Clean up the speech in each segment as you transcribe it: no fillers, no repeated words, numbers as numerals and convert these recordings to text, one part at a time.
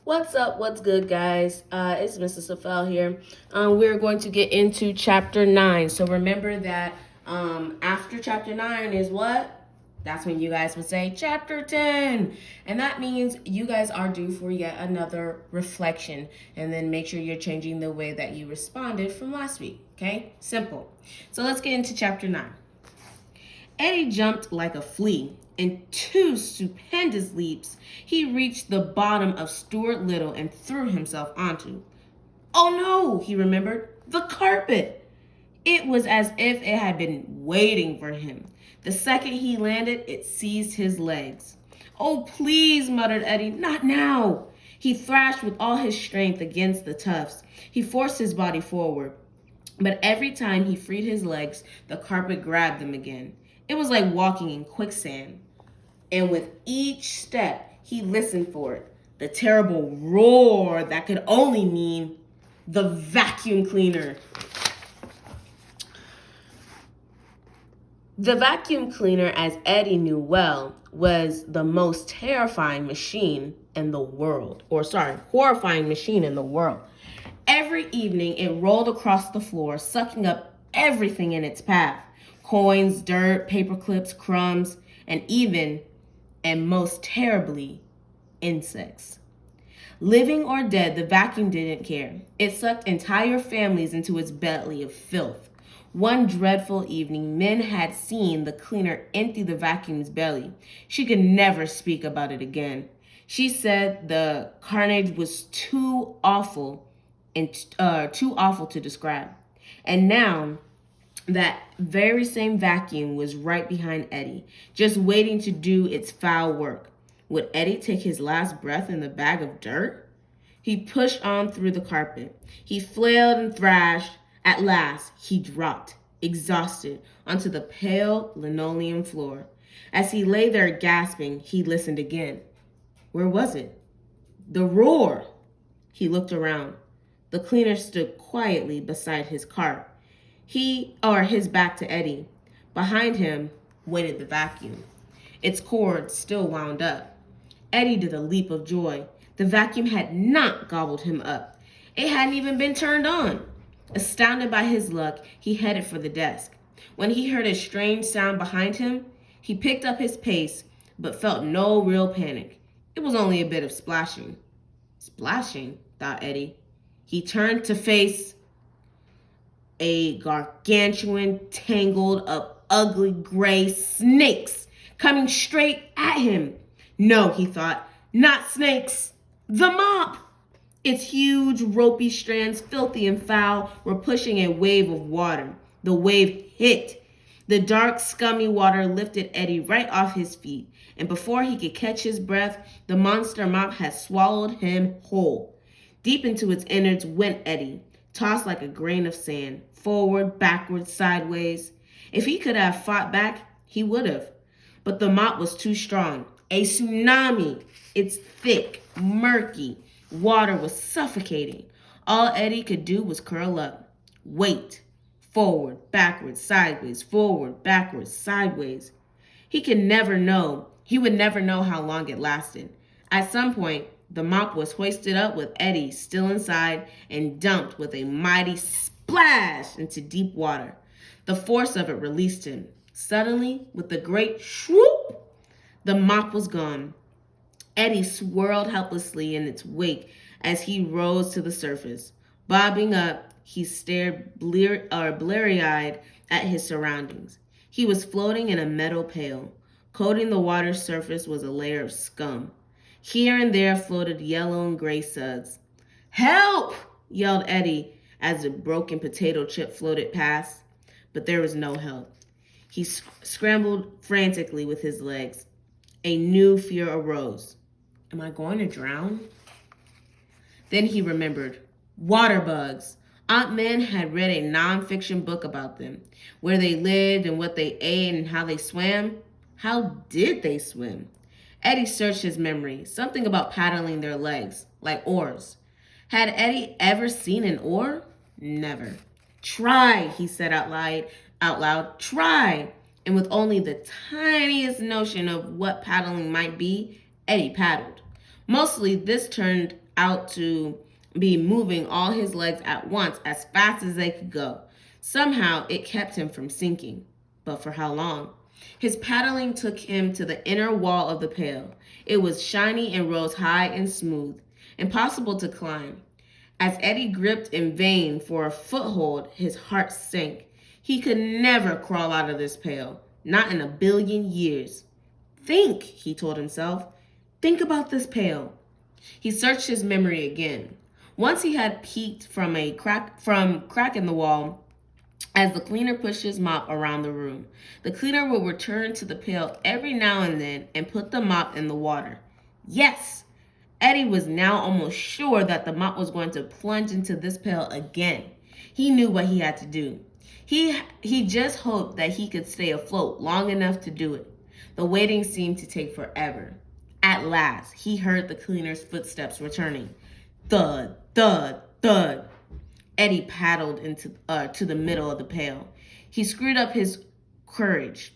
What's up? What's good, guys? It's Mrs. Safel here. We're going to get into chapter 9. So remember that after chapter 9 is what? That's when you guys would say chapter 10. And that means you guys are due for yet another reflection. And then make sure you're changing the way that you responded from last week. Okay? Simple. So let's get into chapter 9. Eddie jumped like a flea. In two stupendous leaps, he reached the bottom of Stuart Little and threw himself onto. Oh no, he remembered, the carpet. It was as if it had been waiting for him. The second he landed, it seized his legs. Oh, please, muttered Eddie, not now. He thrashed with all his strength against the tufts. He forced his body forward. But every time he freed his legs, the carpet grabbed them again. It was like walking in quicksand. And with each step, he listened for it. The terrible roar that could only mean the vacuum cleaner. The vacuum cleaner, as Eddie knew well, was the most horrifying machine in the world. Every evening, it rolled across the floor, sucking up everything in its path. Coins, dirt, paper clips, crumbs, and even, and most terribly, insects. Living or dead, the vacuum didn't care. It sucked entire families into its belly of filth. One dreadful evening, Min had seen the cleaner empty the vacuum's belly. She could never speak about it again. She said the carnage was too awful to describe. And now, that very same vacuum was right behind Eddie, just waiting to do its foul work. Would Eddie take his last breath in the bag of dirt? He pushed on through the carpet. He flailed and thrashed. At last, he dropped, exhausted, onto the pale linoleum floor. As he lay there gasping, he listened again. Where was it? The roar! He looked around. The cleaner stood quietly beside his cart. His back to Eddie. Behind him waited the vacuum. Its cord still wound up. Eddie did a leap of joy. The vacuum had not gobbled him up. It hadn't even been turned on. Astounded by his luck, he headed for the desk. When he heard a strange sound behind him, he picked up his pace, but felt no real panic. It was only a bit of splashing. Splashing, thought Eddie. He turned to face a gargantuan tangle of ugly gray snakes coming straight at him. No, he thought, not snakes, the mop. Its huge, ropey strands, filthy and foul, were pushing a wave of water. The wave hit. The dark, scummy water lifted Eddie right off his feet, and before he could catch his breath, the monster mop had swallowed him whole. Deep into its innards went Eddie, tossed like a grain of sand, forward, backward, sideways. If he could have fought back, he would have. But the mop was too strong. A tsunami. Its thick, murky water was suffocating. All Eddie could do was curl up. Wait. Forward, backward, sideways, forward, backward, sideways. He would never know how long it lasted. At some point, the mop was hoisted up with Eddie still inside and dumped with a mighty splash into deep water. The force of it released him. Suddenly, with a great swoop, the mop was gone. Eddie swirled helplessly in its wake as he rose to the surface. Bobbing up, he stared bleary-eyed at his surroundings. He was floating in a metal pail. Coating the water's surface was a layer of scum. Here and there floated yellow and gray suds. Help! Yelled Eddie as a broken potato chip floated past. But there was no help. He scrambled frantically with his legs. A new fear arose. Am I going to drown? Then he remembered. Water bugs. Aunt Min had read a nonfiction book about them, where they lived and what they ate and how they swam. How did they swim? Eddie searched his memory. Something about paddling their legs, like oars. Had Eddie ever seen an oar? Never. Try, he said out loud. Try. And with only the tiniest notion of what paddling might be, Eddie paddled. Mostly this turned out to be moving all his legs at once as fast as they could go. Somehow it kept him from sinking. But for how long? His paddling took him to the inner wall of the pail. It was shiny and rose high and smooth, impossible to climb. As Eddie gripped in vain for a foothold, his heart sank. He could never crawl out of this pail, not in a billion years. Think, he told himself. Think about this pail. He searched his memory again. Once he had peeked from a crack in the wall as the cleaner pushed his mop around the room. The cleaner would return to the pail every now and then and put the mop in the water. Yes! Eddie was now almost sure that the mop was going to plunge into this pail again. He knew what he had to do. He just hoped that he could stay afloat long enough to do it. The waiting seemed to take forever. At last, he heard the cleaner's footsteps returning. Thud, thud, thud. Eddie paddled to the middle of the pail. He screwed up his courage.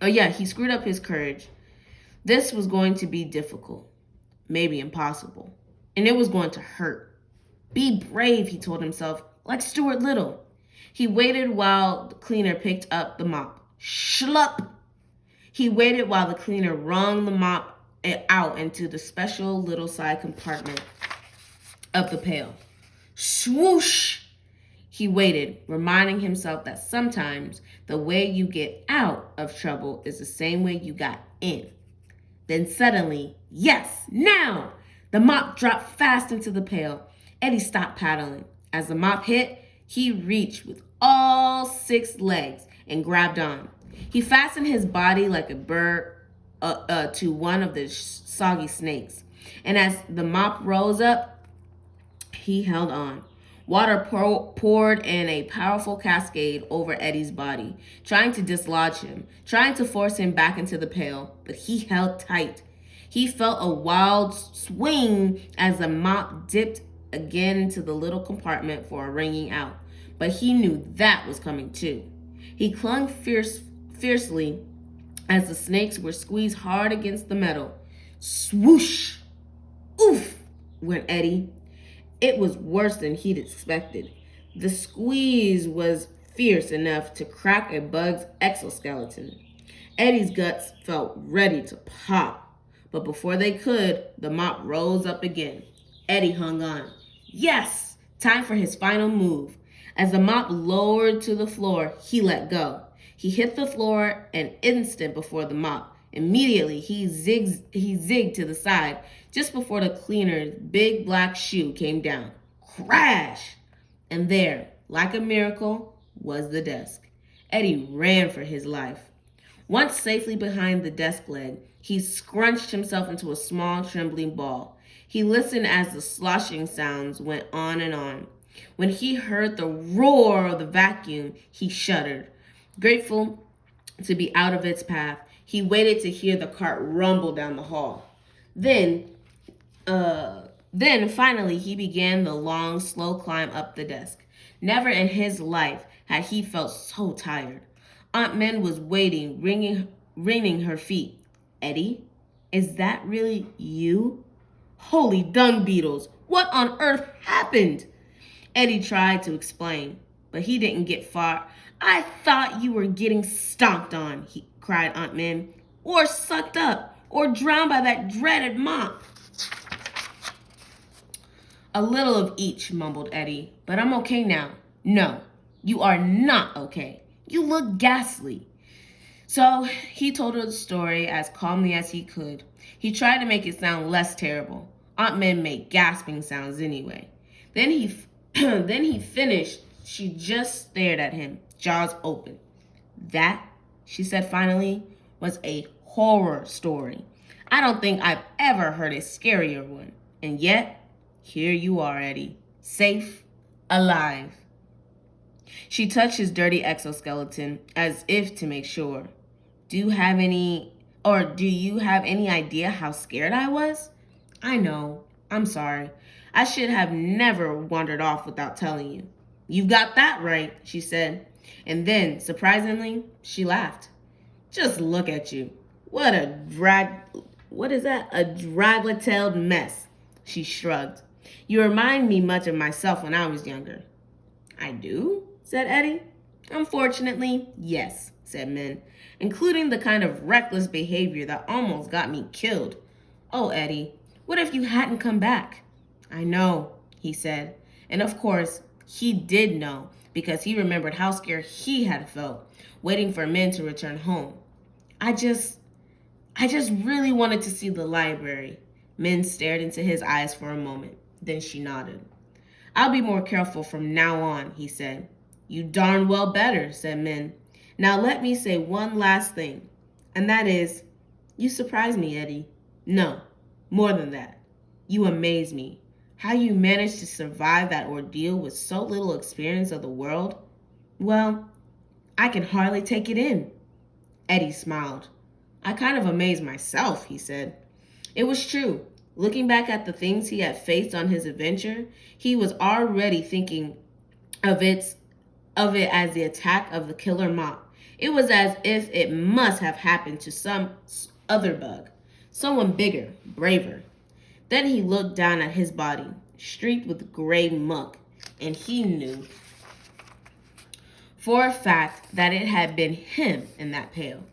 He screwed up his courage. This was going to be difficult, maybe impossible, and it was going to hurt. Be brave, he told himself, like Stuart Little. He waited while the cleaner picked up the mop. Schlup! He waited while the cleaner wrung the mop out into the special little side compartment of the pail. Swoosh! He waited, reminding himself that sometimes the way you get out of trouble is the same way you got in. Then suddenly, yes, now! The mop dropped fast into the pail. Eddie stopped paddling. As the mop hit, he reached with all 6 legs and grabbed on. He fastened his body like a bird to one of the soggy snakes. And as the mop rose up, he held on. Water poured in a powerful cascade over Eddie's body, trying to dislodge him, trying to force him back into the pail, but he held tight. He felt a wild swing as the mop dipped again into the little compartment for a wringing out, but he knew that was coming too. He clung fiercely as the snakes were squeezed hard against the metal. Swoosh! Oof! Went Eddie. It was worse than he'd expected. The squeeze was fierce enough to crack a bug's exoskeleton. Eddie's guts felt ready to pop, but before they could, the mop rose up again. Eddie hung on. Yes! Time for his final move. As the mop lowered to the floor, he let go. He hit the floor an instant before the mop. Immediately, he zigged to the side just before the cleaner's big black shoe came down. Crash! And there, like a miracle, was the desk. Eddie ran for his life. Once safely behind the desk leg, he scrunched himself into a small, trembling ball. He listened as the sloshing sounds went on and on. When he heard the roar of the vacuum, he shuddered. Grateful to be out of its path, he waited to hear the cart rumble down the hall. Then finally, he began the long, slow climb up the desk. Never in his life had he felt so tired. Aunt Min was waiting, wringing her feet. Eddie, is that really you? Holy dung beetles, what on earth happened? Eddie tried to explain, but he didn't get far. I thought you were getting stomped on, cried Aunt Min, or sucked up, or drowned by that dreaded mop. A little of each, mumbled Eddie, but I'm okay now. No, you are not okay. You look ghastly. So he told her the story as calmly as he could. He tried to make it sound less terrible. Aunt Min made gasping sounds anyway. Then he finished. She just stared at him, jaws open. That, she said finally, was a horror story. I don't think I've ever heard a scarier one. And yet, here you are, Eddie, safe, alive. She touched his dirty exoskeleton as if to make sure. Do you have any idea how scared I was? I know. I'm sorry. I should have never wandered off without telling you. You've got that right, she said. And then, surprisingly, she laughed. Just look at you. What is that? A draggle-tailed mess. She shrugged. You remind me much of myself when I was younger. I do? Said Eddie. Unfortunately, yes, said Min, including the kind of reckless behavior that almost got me killed. Oh, Eddie, what if you hadn't come back? I know, he said. And of course, he did know because he remembered how scared he had felt, waiting for Min to return home. I just really wanted to see the library. Min stared into his eyes for a moment. Then she nodded. I'll be more careful from now on, he said. You darn well better, said Min. Now let me say one last thing, and that is, you surprise me, Eddie. No, more than that. You amaze me. How you managed to survive that ordeal with so little experience of the world? Well, I can hardly take it in. Eddie smiled. I kind of amaze myself, he said. It was true. Looking back at the things he had faced on his adventure, he was already thinking of it as the attack of the killer moth. It was as if it must have happened to some other bug, someone bigger, braver. Then he looked down at his body, streaked with gray muck, and he knew for a fact that it had been him in that pail.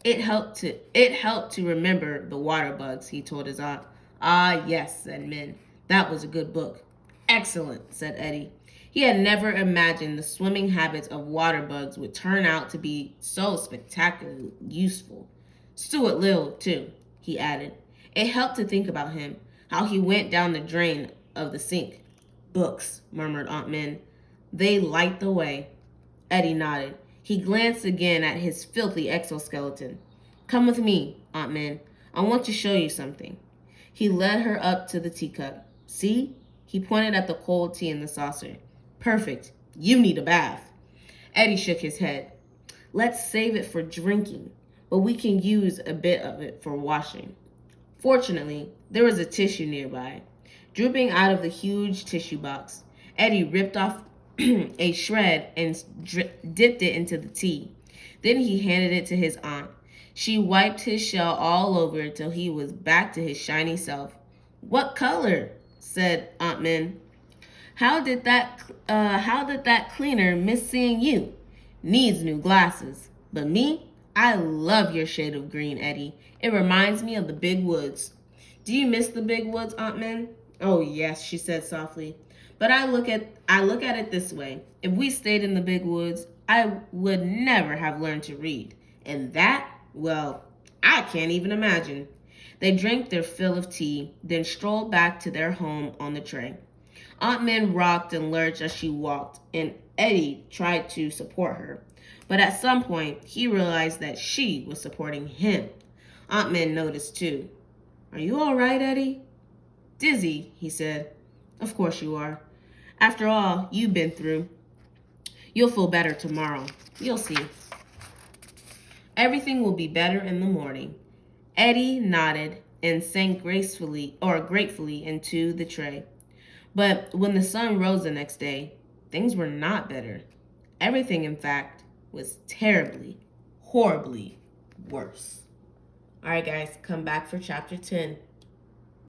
It helped to remember the water bugs, he told his aunt. Ah, yes, said Min. That was a good book. Excellent, said Eddie. He had never imagined the swimming habits of water bugs would turn out to be so spectacularly useful. Stuart Little, too, he added. It helped to think about him, how he went down the drain of the sink. Books, murmured Aunt Min. They light the way. Eddie nodded. He glanced again at his filthy exoskeleton. Come with me, Aunt Min. I want to show you something. He led her up to the teacup. See? He pointed at the cold tea in the saucer. Perfect. You need a bath. Eddie shook his head. Let's save it for drinking, but we can use a bit of it for washing. Fortunately, there was a tissue nearby. Drooping out of the huge tissue box, Eddie ripped off a shred and dipped it into the tea. Then he handed it to his aunt. She wiped his shell all over till he was back to his shiny self. What color? Said Aunt Min. How did that cleaner miss seeing you? Needs new glasses. But me? I love your shade of green, Eddie. It reminds me of the big woods. Do you miss the big woods, Aunt Min? Oh, yes, she said softly. But I look at it this way. If we stayed in the big woods, I would never have learned to read. And that, well, I can't even imagine. They drank their fill of tea, then strolled back to their home on the tray. Aunt Min rocked and lurched as she walked, and Eddie tried to support her. But at some point, he realized that she was supporting him. Aunt Min noticed too. Are you all right, Eddie? Dizzy, he said. Of course you are. After all you've been through. You'll feel better tomorrow. You'll see. Everything will be better in the morning. Eddie nodded and sank gratefully into the tray. But when the sun rose the next day, things were not better. Everything, in fact, was terribly, horribly worse. All right, guys, come back for chapter 10.